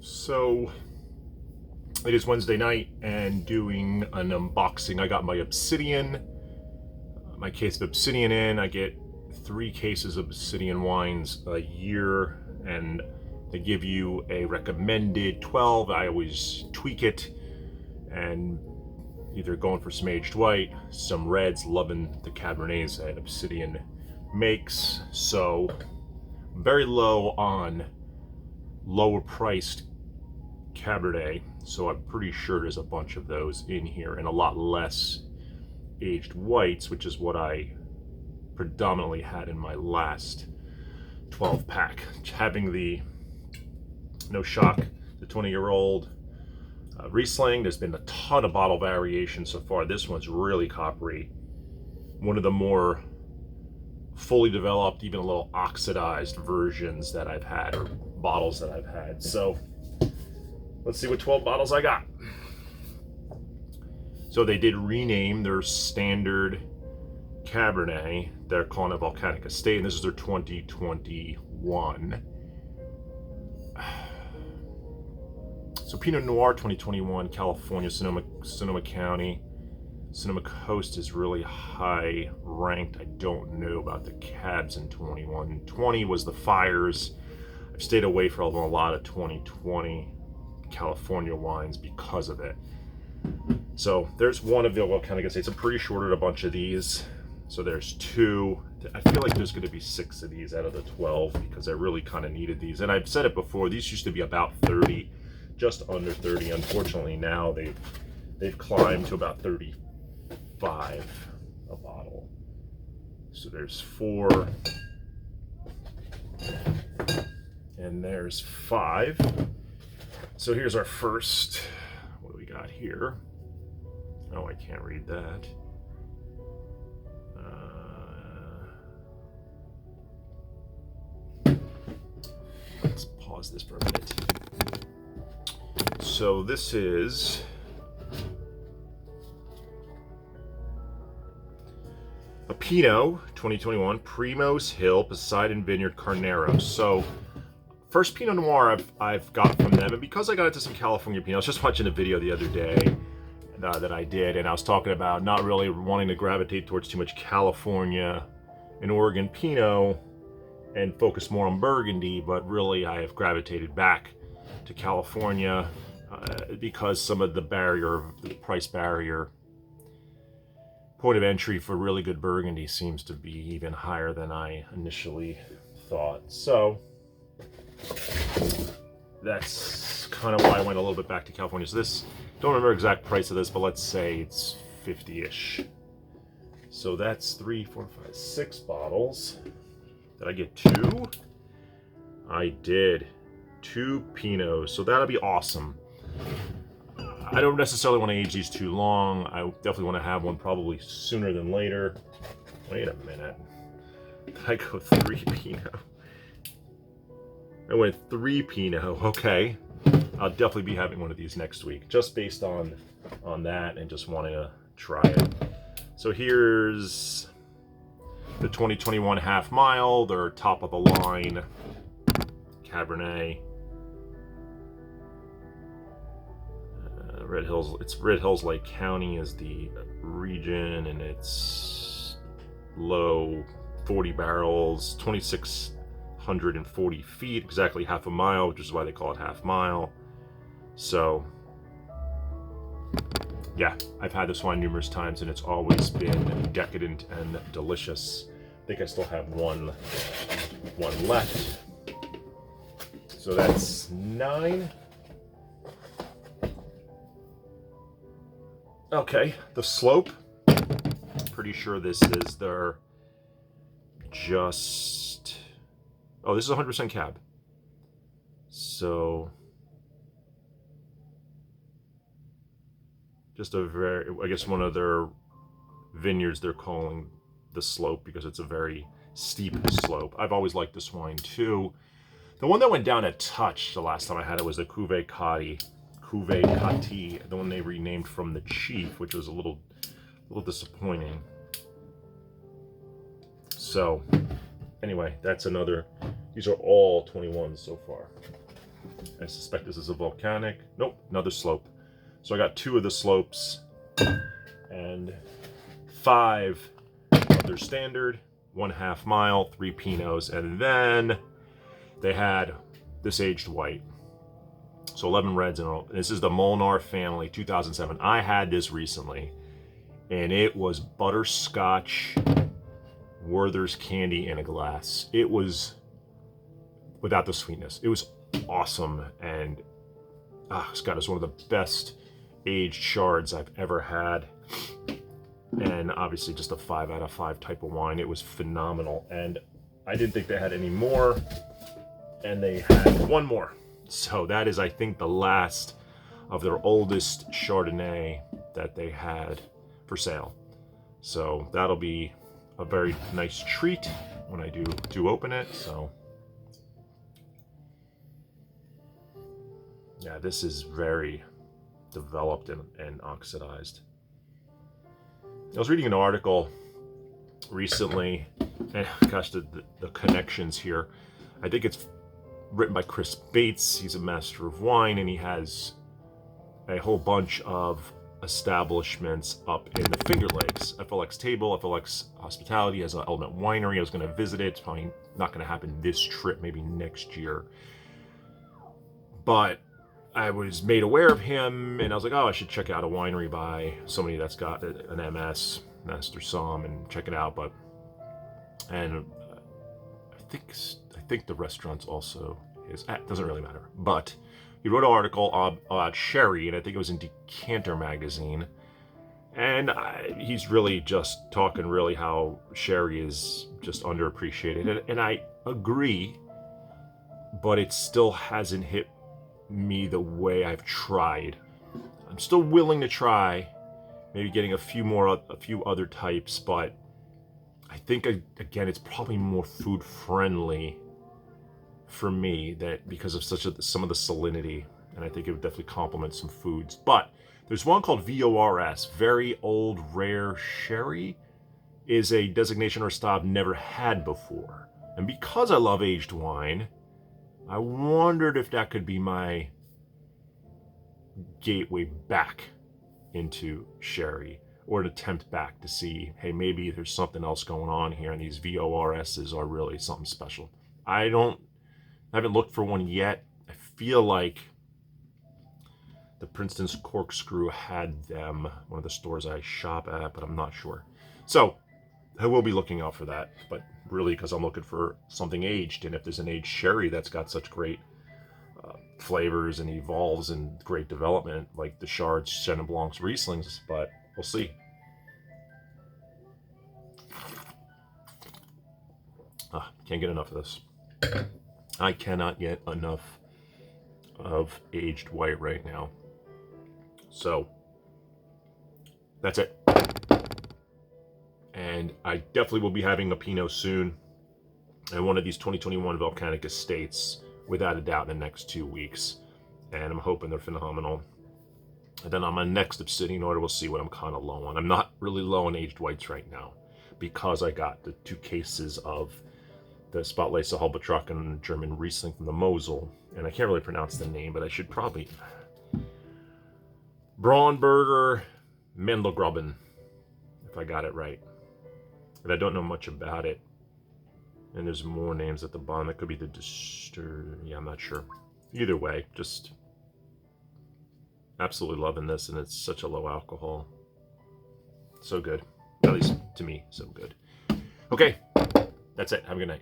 So it is Wednesday night and doing an unboxing. I got my Obsidian, my case of Obsidian in. I get 3 cases of Obsidian wines a year, and they give you a recommended 12. I always tweak it and either going for some aged white, some reds, loving the Cabernets that Obsidian makes. So very low on lower priced Cabernet, so I'm pretty sure there's a bunch of those in here, and a lot less aged whites, which is what I predominantly had in my last 12 pack. Having the No Shock, the 20-year-old Riesling. There's been a ton of bottle variation so far. This one's really coppery. One of the more fully developed, even a little oxidized versions that I've had, or bottles that I've had. So let's see what 12 bottles I got. So they did rename their standard Cabernet. They're calling it Volcanic Estate, and this is their 2021. So Pinot Noir 2021, California, Sonoma County. Sonoma Coast is really high ranked. I don't know about the cabs in 21. 20 was the fires. I've stayed away from a lot of 2020 California wines because of it. So there's one of the Volcanic Estates. I'm pretty sure ordered a bunch of these. So there's 2. I feel like there's going to be 6 of these out of the 12 because I really kind of needed these. And I've said it before, these used to be about 30, just under 30. Unfortunately, now they've climbed to about 35 a bottle. So there's 4, and there's 5. So here's our first. What do we got here? Oh, I can't read that. Let's pause this for a minute. So this is a Pinot 2021 Primos Hill Poseidon Vineyard Carnero. So first Pinot Noir I've got from them, and because I got into some California Pinot, I was just watching a video the other day that I did, and I was talking about not really wanting to gravitate towards too much California and Oregon Pinot and focus more on Burgundy, but really I have gravitated back to California because some of the price barrier, point of entry for really good Burgundy seems to be even higher than I initially thought. So that's kind of why I went a little bit back to California. So this, don't remember exact price of this, but let's say it's 50-ish. So that's 3, 4, 5, 6 bottles. Did I get 2? I did. 2 Pinots, so that'll be awesome. I don't necessarily want to age these too long. I definitely want to have one probably sooner than later. Wait a minute. Did I go 3 Pinot? I went 3 Pinot. Okay. I'll definitely be having one of these next week, just based on that and just wanting to try it. So here's the 2021 Half Mile, their top of the line Cabernet. Red Hills, it's Red Hills Lake County is the region, and it's low 40 barrels, 2,640 feet, exactly half a mile, which is why they call it Half Mile. So yeah, I've had this wine numerous times, and it's always been decadent and delicious. I think I still have one left. So that's 9. Okay, the Slope. Pretty sure this is their just... Oh, this is 100% cab. So just a very, I guess one of their vineyards they're calling the Slope because it's a very steep slope. I've always liked this wine too. The one that went down a touch the last time I had it was the Cuvée Cati, the one they renamed from the Chief, which was a little disappointing. So anyway, that's another, these are all 21s so far. I suspect this is a volcanic. Nope, another slope. So I got 2 of the slopes and 5 of their standard, 1/2 mile, 3 Pinots, and then they had this aged white. So 11 reds and all. This is the Molnar family, 2007. I had this recently, and it was butterscotch Werther's candy in a glass. It was, without the sweetness, it was awesome. And Scott is one of the best aged shards I've ever had. And obviously just a 5 out of 5 type of wine. It was phenomenal. And I didn't think they had any more. And they had one more. So that is, I think, the last of their oldest Chardonnay that they had for sale. So that'll be a very nice treat when I do open it. So yeah, this is very developed and oxidized. I was reading an article recently, and gosh, the connections here. I think it's written by Chris Bates. He's a master of wine, and he has a whole bunch of establishments up in the Finger Lakes. FLX Table, FLX Hospitality has an Element Winery. I was going to visit it. It's probably not going to happen this trip, maybe next year. But I was made aware of him, and I was like, oh, I should check out a winery by somebody that's got an MS, Master Somm, and check it out. I think the restaurant's also his. It doesn't really matter. But he wrote an article about sherry, and I think it was in Decanter magazine. And he's really just talking really how sherry is just underappreciated. And I agree, but it still hasn't hit me the way I've tried. I'm still willing to try, maybe getting a few other types, but I think again it's probably more food friendly for me, that because of some of the salinity, and I think it would definitely complement some foods. But there's one called VORS, Very Old Rare Sherry, is a designation or style I've never had before. And because I love aged wine, I wondered if that could be my gateway back into sherry, or an attempt back to see, hey, maybe there's something else going on here, and these VORSs are really something special. I haven't looked for one yet. I feel like the Princeton's Corkscrew had them, one of the stores I shop at, but I'm not sure. So I will be looking out for that, but really because I'm looking for something aged, and if there's an aged sherry that's got such great flavors and evolves and great development, like the Chards, Chenin Blancs, Rieslings, but we'll see. Can't get enough of this. I cannot get enough of aged white right now. So that's it. And I definitely will be having a Pinot soon, and one of these 2021 Volcanic Estates, without a doubt, in the next 2 weeks. And I'm hoping they're phenomenal. And then on my next Obsidian order, we'll see what I'm kind of low on. I'm not really low on aged whites right now, because I got the 2 cases of the Spotlight Sahalbetrock and German Riesling from the Mosel. And I can't really pronounce the name, but I should probably... Braunberger Mendelgruben, if I got it right. And I don't know much about it. And there's more names at the bottom. That could be the yeah, I'm not sure. Either way, just absolutely loving this, and it's such a low alcohol. So good. At least to me, so good. Okay, that's it. Have a good night.